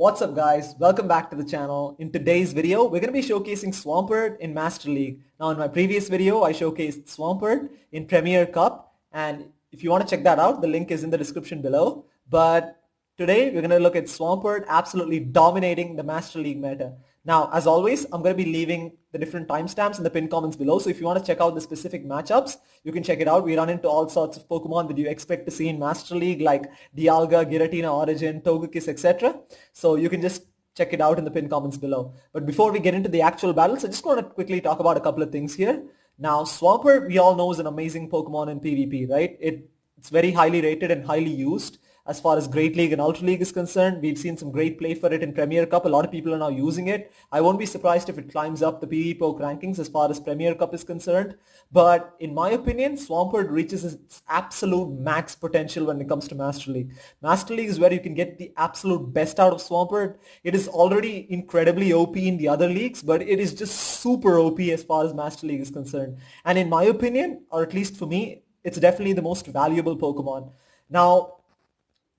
What's up guys, welcome back to the channel. In today's video, we're going to be showcasing Swampert in Master League. Now in my previous video, I showcased Swampert in Premier Cup, and if you want to check that out, the link is in the description below. But today, we're going to look at Swampert absolutely dominating the Master League meta. Now, as always, I'm going to be leaving the different timestamps in the pinned comments below. So if you want to check out the specific matchups, you can check it out. We run into all sorts of Pokemon that you expect to see in Master League, like Dialga, Giratina, Origin, Togekiss, etc. So you can just check it out in the pinned comments below. But before we get into the actual battles, I just want to quickly talk about a couple of things here. Now, Swampert, we all know, is an amazing Pokemon in PvP, right? It's very highly rated and highly used. As far as Great League and Ultra League is concerned, we've seen some great play for it in Premier Cup. A lot of people are now using it. I won't be surprised if it climbs up the PvP Poke rankings as far as Premier Cup is concerned. But in my opinion, Swampert reaches its absolute max potential when it comes to Master League. Master League is where you can get the absolute best out of Swampert. It is already incredibly OP in the other leagues, but it is just super OP as far as Master League is concerned. And in my opinion, or at least for me, it's definitely the most valuable Pokemon. Now,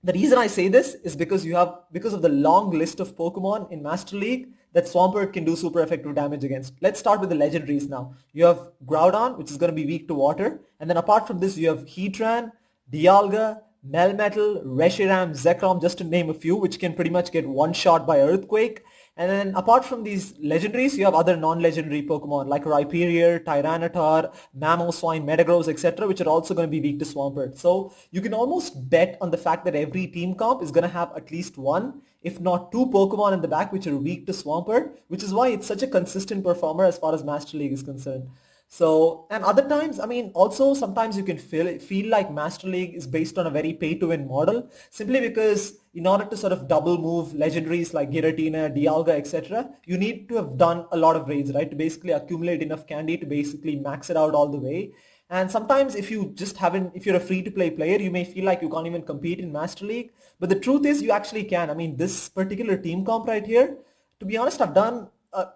the reason I say this is because of the long list of Pokemon in Master League that Swampert can do super effective damage against. Let's start with the legendaries now. You have Groudon, which is going to be weak to water. And then apart from this, you have Heatran, Dialga, Melmetal, Reshiram, Zekrom, just to name a few, which can pretty much get one shot by Earthquake. And then apart from these legendaries, you have other non-legendary Pokemon like Rhyperior, Tyranitar, Mamoswine, Metagross, etc., which are also going to be weak to Swampert. So you can almost bet on the fact that every team comp is going to have at least one, if not two Pokemon in the back which are weak to Swampert, which is why it's such a consistent performer as far as Master League is concerned. So, and other times, also sometimes you can feel like Master League is based on a very pay-to-win model, simply because in order to sort of double move legendaries like Giratina, Dialga, etc., you need to have done a lot of raids, right? To basically accumulate enough candy to basically max it out all the way. And sometimes if you're a free-to-play player, you may feel like you can't even compete in Master League. But the truth is you actually can. This particular team comp right here, to be honest, I've done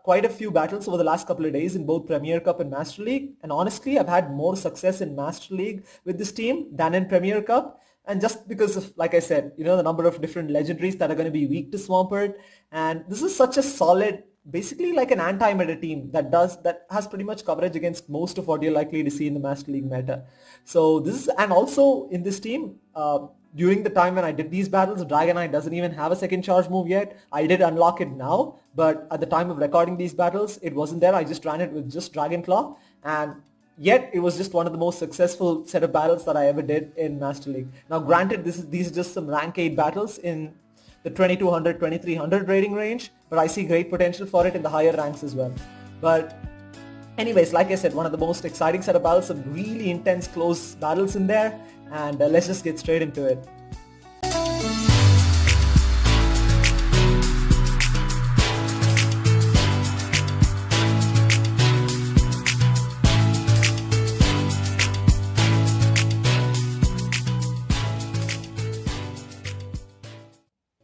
quite a few battles over the last couple of days in both Premier Cup and Master League. And honestly, I've had more success in Master League with this team than in Premier Cup. And just because of, like I said, the number of different legendaries that are going to be weak to Swampert. And this is such a solid, basically like an anti-meta team that has pretty much coverage against most of what you're likely to see in the Master League meta. So and also in this team, during the time when I did these battles, Dragonite doesn't even have a second charge move yet. I did unlock it now, but at the time of recording these battles, it wasn't there. I just ran it with just Dragon Claw, and yet it was just one of the most successful set of battles that I ever did in Master League. Now granted, these are just some rank 8 battles in the 2200, 2300 rating range, but I see great potential for it in the higher ranks as well. But anyways, like I said, one of the most exciting set of battles, some really intense close battles in there, and let's just get straight into it.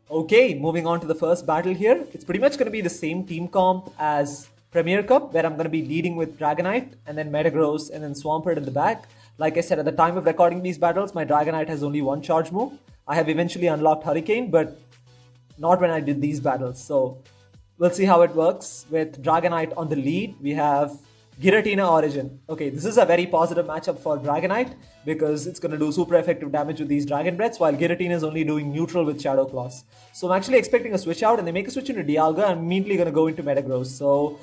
Okay, moving on to the first battle here. It's pretty much going to be the same team comp as Premier Cup, where I'm going to be leading with Dragonite and then Metagross and then Swampert in the back. Like I said, at the time of recording these battles, my Dragonite has only one charge move. I have eventually unlocked Hurricane, but not when I did these battles. So we'll see how it works. With Dragonite on the lead, we have Giratina Origin. Okay, this is a very positive matchup for Dragonite because it's going to do super effective damage with these Dragon Breaths, while Giratina is only doing neutral with Shadow Claws. So I'm actually expecting a switch out, and they make a switch into Dialga. I'm immediately going to go into Metagross. So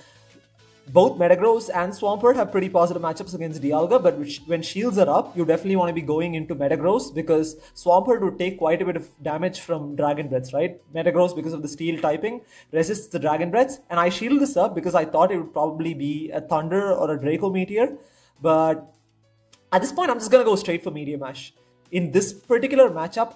both Metagross and Swampert have pretty positive matchups against Dialga, but when shields are up, you definitely want to be going into Metagross because Swampert would take quite a bit of damage from Dragon Breaths, right? Metagross, because of the steel typing, resists the Dragon Breaths, and I shield this up because I thought it would probably be a Thunder or a Draco Meteor, but at this point, I'm just going to go straight for Medium Ash. In this particular matchup,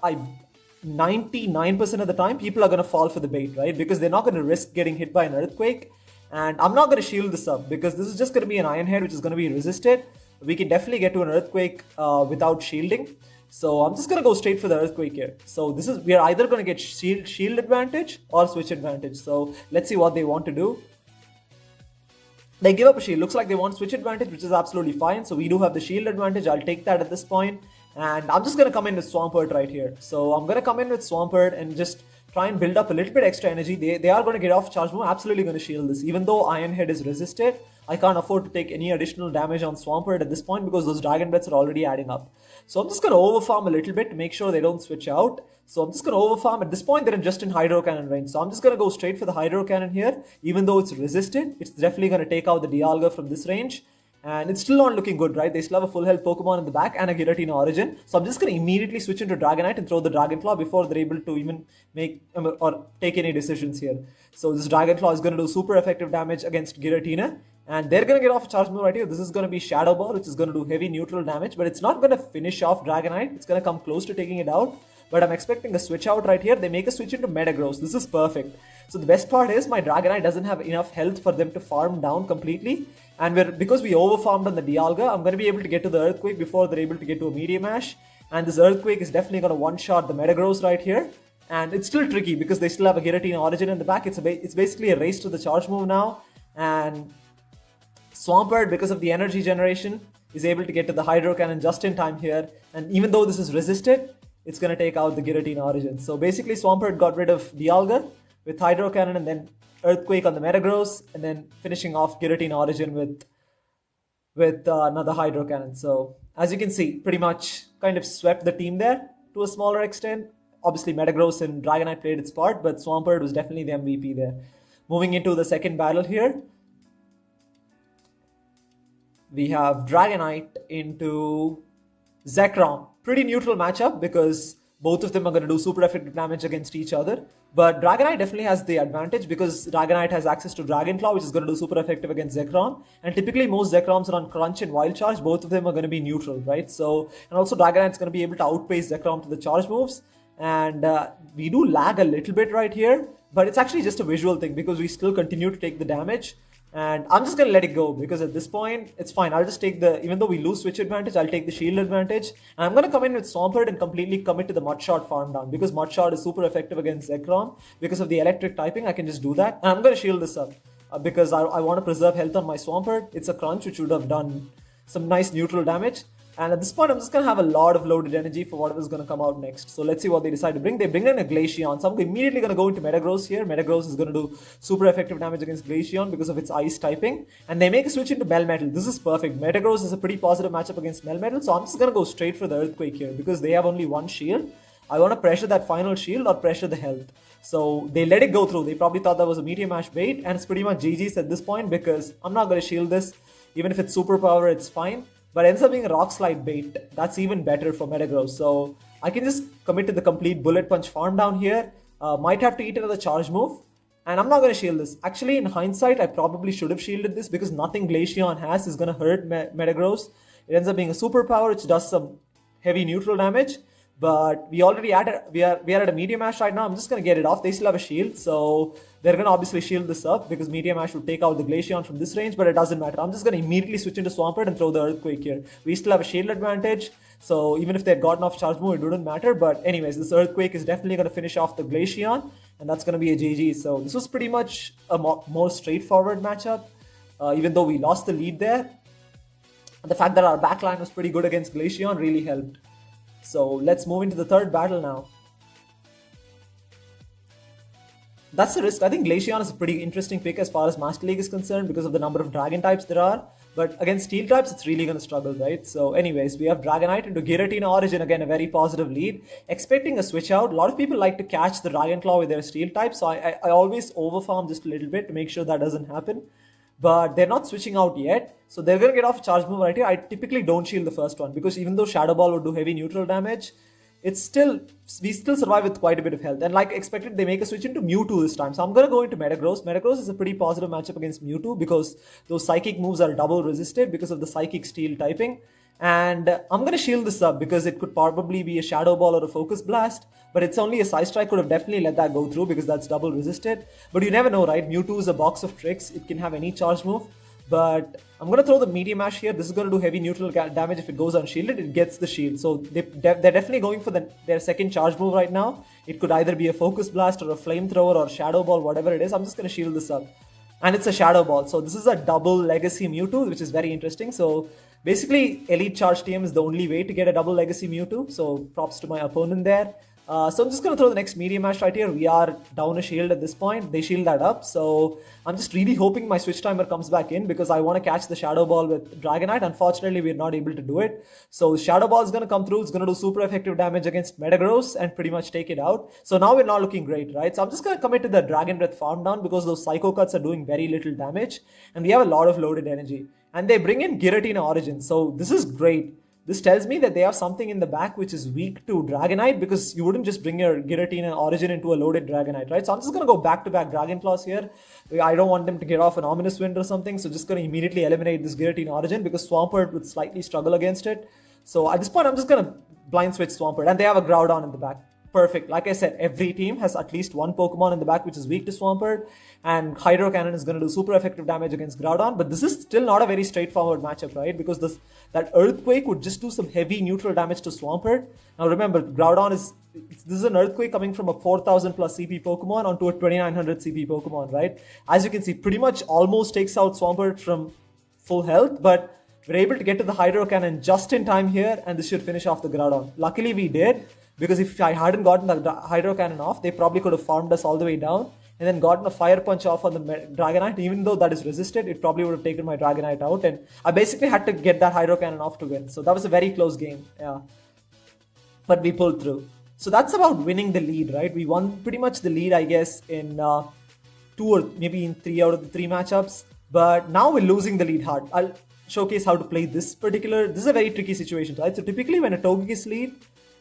99% of the time, people are going to fall for the bait, right? Because they're not going to risk getting hit by an Earthquake. And I'm not going to shield this up because this is just going to be an Iron Head which is going to be resisted. We can definitely get to an Earthquake without shielding. So I'm just going to go straight for the Earthquake here. So we are either going to get shield advantage or switch advantage. So let's see what they want to do. They give up a shield. Looks like they want switch advantage, which is absolutely fine. So we do have the shield advantage. I'll take that at this point. And I'm just going to come in with Swampert right here. So I'm going to come in with Swampert and just try and build up a little bit extra energy. They are going to get off charge move, absolutely going to shield this. Even though Iron Head is resisted, I can't afford to take any additional damage on Swampert at this point because those Dragon Breaths are already adding up. So I'm just going to overfarm a little bit to make sure they don't switch out. So I'm just going to overfarm. At this point, they're just in Hydro Cannon range. So I'm just going to go straight for the Hydro Cannon here. Even though it's resisted, it's definitely going to take out the Dialga from this range. And it's still not looking good, right? They still have a full health Pokemon in the back and a Giratina Origin. So I'm just going to immediately switch into Dragonite and throw the Dragonclaw before they're able to even make or take any decisions here. So this Dragonclaw is going to do super effective damage against Giratina. And they're going to get off a charge move right here. This is going to be Shadow Ball, which is going to do heavy neutral damage. But it's not going to finish off Dragonite. It's going to come close to taking it out. But I'm expecting a switch out right here. They make a switch into Metagross. This is perfect. So the best part is my Dragonite doesn't have enough health for them to farm down completely. And because we overfarmed on the Dialga, I'm going to be able to get to the Earthquake before they're able to get to a Meteor Mash. And this Earthquake is definitely going to one-shot the Metagross right here. And it's still tricky because they still have a Giratina Origin in the back. It's basically a race to the charge move now. And Swampert, because of the energy generation, is able to get to the Hydro Cannon just in time here. And even though this is resisted, it's going to take out the Giratina Origin. So basically Swampert got rid of Dialga with Hydro Cannon and then Earthquake on the Metagross, and then finishing off Giratina Origin with another Hydro Cannon. So as you can see, pretty much kind of swept the team there to a smaller extent. Obviously Metagross and Dragonite played its part, but Swampert was definitely the MVP there. Moving into the second battle here, we have Dragonite into Zekrom. Pretty neutral matchup because both of them are going to do super effective damage against each other. But Dragonite definitely has the advantage because Dragonite has access to Dragonclaw, which is going to do super effective against Zekrom. And typically most Zekroms are on Crunch and Wild Charge. Both of them are going to be neutral, right? So, and also Dragonite's going to be able to outpace Zekrom to the charge moves. And we do lag a little bit right here, but it's actually just a visual thing because we still continue to take the damage. And I'm just going to let it go because at this point, it's fine. I'll just take even though we lose switch advantage, I'll take the shield advantage. And I'm going to come in with Swampert and completely commit to the Mudshot farm down because Mudshot is super effective against Zekrom. Because of the electric typing, I can just do that. And I'm going to shield this up because I want to preserve health on my Swampert. It's a crunch, which would have done some nice neutral damage. And at this point, I'm just going to have a lot of loaded energy for whatever's going to come out next. So let's see what they decide to bring. They bring in a Glaceon. So I'm immediately going to go into Metagross here. Metagross is going to do super effective damage against Glaceon because of its ice typing. And they make a switch into Melmetal. This is perfect. Metagross is a pretty positive matchup against Melmetal. So I'm just going to go straight for the Earthquake here because they have only one shield. I want to pressure that final shield or pressure the health. So they let it go through. They probably thought that was a Meteor Mash bait. And it's pretty much GG's at this point because I'm not going to shield this. Even if it's superpower, it's fine. But it ends up being a Rock Slide bait. That's even better for Metagross. So I can just commit to the complete Bullet Punch farm down here. Might have to eat another charge move. And I'm not going to shield this. Actually, in hindsight, I probably should have shielded this because nothing Glaceon has is going to hurt Metagross. It ends up being a superpower which does some heavy neutral damage. But we already we are at a Meteor Mash right now. I'm just going to get it off. They still have a shield. So they're going to obviously shield this up because Meteor Mash would take out the Glaceon from this range. But it doesn't matter. I'm just going to immediately switch into Swampert and throw the Earthquake here. We still have a shield advantage. So even if they had gotten off charge move, it wouldn't matter. But anyways, this Earthquake is definitely going to finish off the Glaceon. And that's going to be a GG. So this was pretty much a more straightforward matchup. Even though we lost the lead there. And the fact that our backline was pretty good against Glaceon really helped. So let's move into the third battle now. That's the risk. I think Glaceon is a pretty interesting pick as far as Master League is concerned because of the number of Dragon types there are. But against Steel types, it's really going to struggle, right? So anyways, we have Dragonite into Giratina Origin. Again, a very positive lead. Expecting a switch out. A lot of people like to catch the Dragonclaw with their Steel type. So I always overfarm just a little bit to make sure that doesn't happen. But they're not switching out yet. So they're going to get off a charge move right here. I typically don't shield the first one because even though Shadow Ball would do heavy neutral damage, we still survive with quite a bit of health. And like expected, they make a switch into Mewtwo this time. So I'm going to go into Metagross. Metagross is a pretty positive matchup against Mewtwo because those Psychic moves are double resisted because of the Psychic Steel typing. And I'm going to shield this up because it could probably be a Shadow Ball or a Focus Blast. But it's only a Side Strike, could have definitely let that go through because that's double resisted. But you never know, right? Mewtwo is a box of tricks. It can have any charge move. But I'm going to throw the Meteor Mash here. This is going to do heavy neutral damage if it goes unshielded. It gets the shield. So they're definitely going for their second charge move right now. It could either be a Focus Blast or a Flamethrower or Shadow Ball, whatever it is. I'm just going to shield this up. And it's a Shadow Ball. So this is a double Legacy Mewtwo, which is very interesting. So basically, Elite Charge TM is the only way to get a double Legacy Mewtwo. So props to my opponent there. So I'm just going to throw the next medium match right here. We are down a shield at this point. They shield that up. So I'm just really hoping my switch timer comes back in because I want to catch the Shadow Ball with Dragonite. Unfortunately, we're not able to do it. So Shadow Ball is going to come through. It's going to do super effective damage against Metagross and pretty much take it out. So now we're not looking great, right? So I'm just going to commit to the Dragon Breath farm down because those Psycho Cuts are doing very little damage. And we have a lot of loaded energy. And they bring in Giratina Origin. So this is great. This tells me that they have something in the back which is weak to Dragonite because you wouldn't just bring your Giratina Origin into a loaded Dragonite, right? So I'm just going to go back-to-back Dragon Claws here. I don't want them to get off an Ominous Wind or something, so just going to immediately eliminate this Giratina Origin because Swampert would slightly struggle against it. So at this point, I'm just going to blind switch Swampert, and they have a Groudon in the back. Perfect. Like I said, every team has at least one Pokemon in the back which is weak to Swampert, and Hydro Cannon is going to do super effective damage against Groudon. But this is still not a very straightforward matchup, right? Because that Earthquake would just do some heavy neutral damage to Swampert. Now remember, Groudon this is an Earthquake coming from a 4000 plus CP Pokemon onto a 2900 CP Pokemon, right? As you can see, pretty much almost takes out Swampert from full health, but we're able to get to the Hydro Cannon just in time here, and this should finish off the Groudon. Luckily we did, because if I hadn't gotten the Hydro Cannon off, they probably could have farmed us all the way down and then gotten a Fire Punch off on the Dragonite. Even though that is resisted, it probably would have taken my Dragonite out, and I basically had to get that Hydro Cannon off to win. So that was a very close game, yeah. But we pulled through. So that's about winning the lead, right? We won pretty much the lead, I guess, in 2 or maybe in 3 out of the 3 matchups. But now we're losing the lead hard. I'll showcase how to play this is a very tricky situation, right? So typically when a Togekiss lead,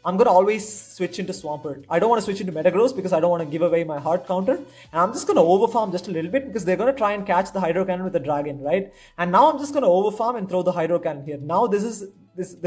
I'm going to always switch into Swampert. I don't want to switch into Metagross because I don't want to give away my hard counter. And I'm just going to overfarm just a little bit because they're going to try and catch the Hydro Cannon with the Dragon, right? And now I'm just going to overfarm and throw the Hydro Cannon here. Now there's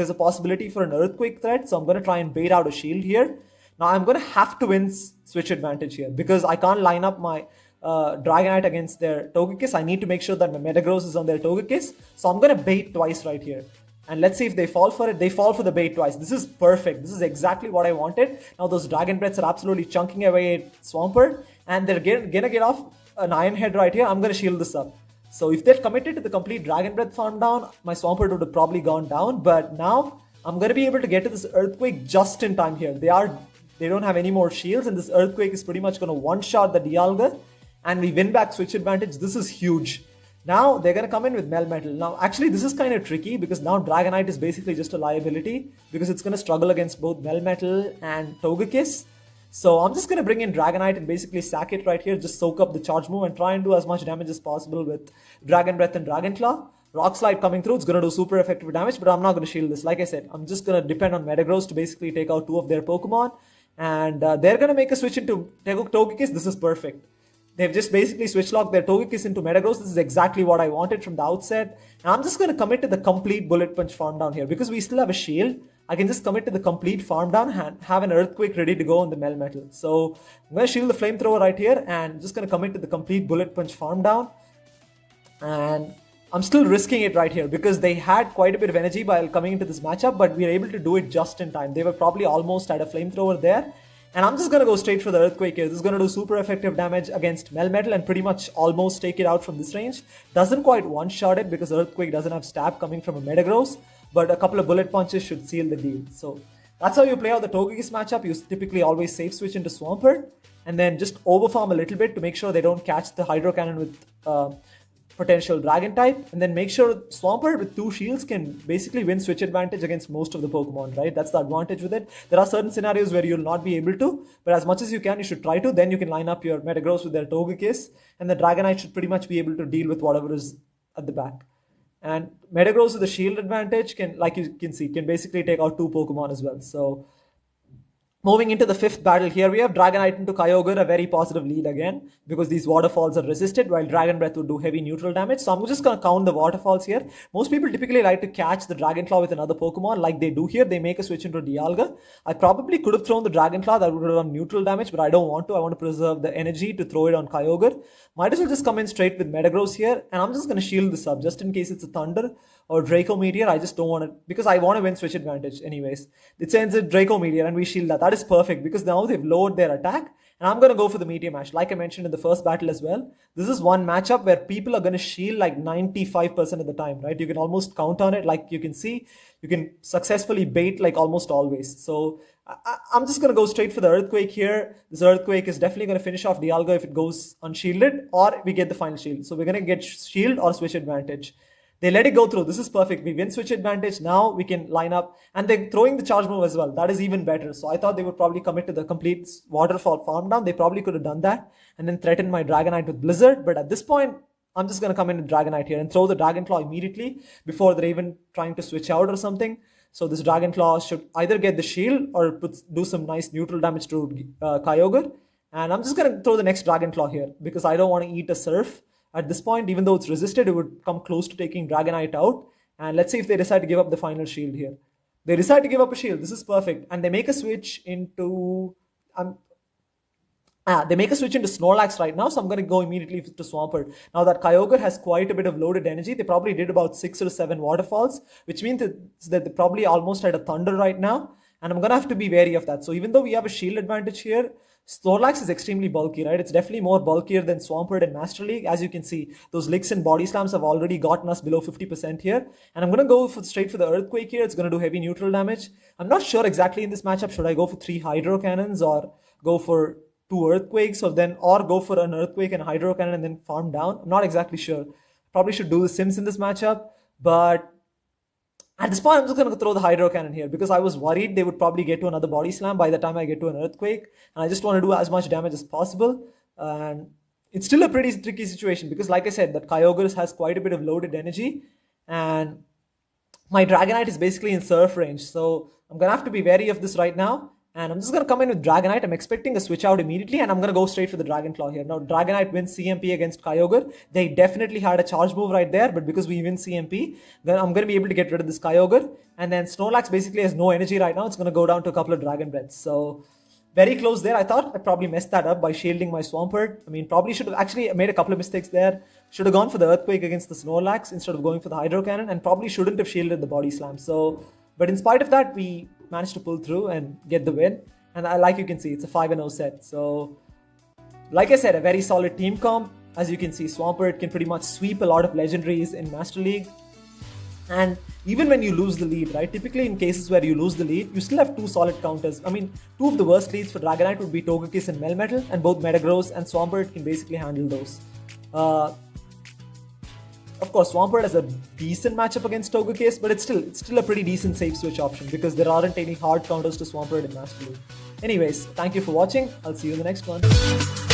a possibility for an Earthquake threat, so I'm going to try and bait out a shield here. Now I'm going to have to win switch advantage here because I can't line up my Dragonite against their Togekiss. I need to make sure that my Metagross is on their Togekiss. So I'm going to bait twice right here. And let's see if they fall for it. They fall for the bait twice. This is perfect. This is exactly what I wanted. Now those Dragon Breaths are absolutely chunking away at Swampert. And they're going to get off an Iron Head right here. I'm going to shield this up. So if they're committed to the complete Dragon Breath farm down, my Swampert would have probably gone down. But now I'm going to be able to get to this Earthquake just in time here. They don't have any more shields. And this Earthquake is pretty much going to one-shot the Dialga. And we win back switch advantage. This is huge. Now they're going to come in with Melmetal. Now actually this is kind of tricky because now Dragonite is basically just a liability because it's going to struggle against both Melmetal and Togekiss. So I'm just going to bring in Dragonite and basically sack it right here, just soak up the charge move and try and do as much damage as possible with Dragon Breath and Dragon Claw. Rock Slide coming through, it's going to do super effective damage, but I'm not going to shield this. Like I said, I'm just going to depend on Metagross to basically take out 2 of their Pokemon. And they're going to make a switch into Togekiss. This is perfect. They've just basically switch locked their Togekiss into Metagross. This is exactly what I wanted from the outset. And I'm just going to commit to the complete Bullet Punch farm down here. Because we still have a shield, I can just commit to the complete farm down and have an Earthquake ready to go on the Melmetal. So I'm going to shield the Flamethrower right here and just going to commit to the complete Bullet Punch farm down. And I'm still risking it right here because they had quite a bit of energy while coming into this matchup, but we were able to do it just in time. They were probably almost at a Flamethrower there. And I'm just going to go straight for the Earthquake here. This is going to do super effective damage against Melmetal and pretty much almost take it out from this range. Doesn't quite one-shot it because Earthquake doesn't have stab coming from a Metagross, but a couple of Bullet Punches should seal the deal. So that's how you play out the Togekiss matchup. You typically always safe switch into Swampert and then just overfarm a little bit to make sure they don't catch the Hydro Cannon with potential Dragon type, and then make sure Swampert with 2 shields can basically win switch advantage against most of the Pokemon, right? That's the advantage with it. There are certain scenarios where you'll not be able to, but as much as you can, you should try to. Then you can line up your Metagross with their Togekiss, and the Dragonite should pretty much be able to deal with whatever is at the back. And Metagross with the shield advantage can, like you can see, can basically take out 2 Pokemon as well. So moving into the 5th battle here, we have Dragonite into Kyogre, a very positive lead again, because these waterfalls are resisted, while Dragon Breath would do heavy neutral damage. So I'm just going to count the waterfalls here. Most people typically like to catch the Dragon Claw with another Pokemon, like they do here. They make a switch into Dialga. I probably could have thrown the Dragon Claw, that would have done neutral damage, but I don't want to. I want to preserve the energy to throw it on Kyogre. Might as well just come in straight with Metagross here, and I'm just going to shield this up, just in case it's a Thunder or Draco Meteor. I just don't want to, because I want to win switch advantage anyways. It sends a Draco Meteor and we shield that. That is perfect because now they've lowered their attack And I'm going to go for the Meteor Mash. Like I mentioned in the first battle as well, this is one matchup where people are going to shield like 95% of the time, right? You can almost count on it. Like you can see, you can successfully bait like almost always. So I'm just going to go straight for the Earthquake here. This Earthquake is definitely going to finish off Dialga if it goes unshielded, or we get the final shield. So we're going to get shield or switch advantage. They let it go through. This is perfect. We win switch advantage. Now we can line up. And they're throwing the charge move as well. That is even better. So I thought they would probably commit to the complete waterfall farm down. They probably could have done that and then threatened my Dragonite with Blizzard. But at this point, I'm just going to come in with Dragonite here and throw the Dragon Claw immediately before they're even trying to switch out or something. So this Dragon Claw should either get the shield or do some nice neutral damage to Kyogre. And I'm just going to throw the next Dragon Claw here because I don't want to eat a Surf. At this point, even though it's resisted, it would come close to taking Dragonite out. And let's see if they decide to give up the final shield here. They decide to give up a shield. This is perfect. And they make a switch into... they make a switch into Snorlax right now, so I'm going to go immediately to Swampert. Now that Kyogre has quite a bit of loaded energy, they probably did about 6 or 7 waterfalls, which means that they probably almost had a Thunder right now. And I'm going to have to be wary of that. So even though we have a shield advantage here, Snorlax is extremely bulky, right? It's definitely more bulkier than Swampert and Master League. As you can see, those licks and body slams have already gotten us below 50% here. And I'm going to go straight for the Earthquake here. It's going to do heavy neutral damage. I'm not sure exactly in this matchup, should I go for 3 Hydro Cannons or go for 2 Earthquakes or go for an Earthquake and Hydro Cannon and then farm down? I'm not exactly sure. Probably should do the Sims in this matchup, but at this point, I'm just going to throw the Hydro Cannon here because I was worried they would probably get to another Body Slam by the time I get to an Earthquake. And I just want to do as much damage as possible. And it's still a pretty tricky situation because, like I said, that Kyogre has quite a bit of loaded energy. And my Dragonite is basically in Surf range. So I'm going to have to be wary of this right now. And I'm just going to come in with Dragonite. I'm expecting a switch out immediately, and I'm going to go straight for the Dragon Claw here. Now, Dragonite wins CMP against Kyogre. They definitely had a charge move right there, but because we win CMP, then I'm going to be able to get rid of this Kyogre. And then Snorlax basically has no energy right now. It's going to go down to a couple of Dragon Breaths. So, very close there. I thought I probably messed that up by shielding my Swampert. I mean, probably should have actually made a couple of mistakes there. Should have gone for the Earthquake against the Snorlax instead of going for the Hydro Cannon, and probably shouldn't have shielded the Body Slam. So, but in spite of that, we managed to pull through and get the win. And like you can see, it's a 5-0 set. So, like I said, a very solid team comp. As you can see, Swampert can pretty much sweep a lot of legendaries in Master League. And even when you lose the lead, right? Typically in cases where you lose the lead, you still have 2 solid counters. I mean, 2 of the worst leads for Dragonite would be Togekiss and Melmetal. And both Metagross and Swampert can basically handle those. Of course, Swampert has a decent matchup against Togekiss, but it's still a pretty decent safe switch option because there aren't any hard counters to Swampert in Master League. Anyways, thank you for watching. I'll see you in the next one.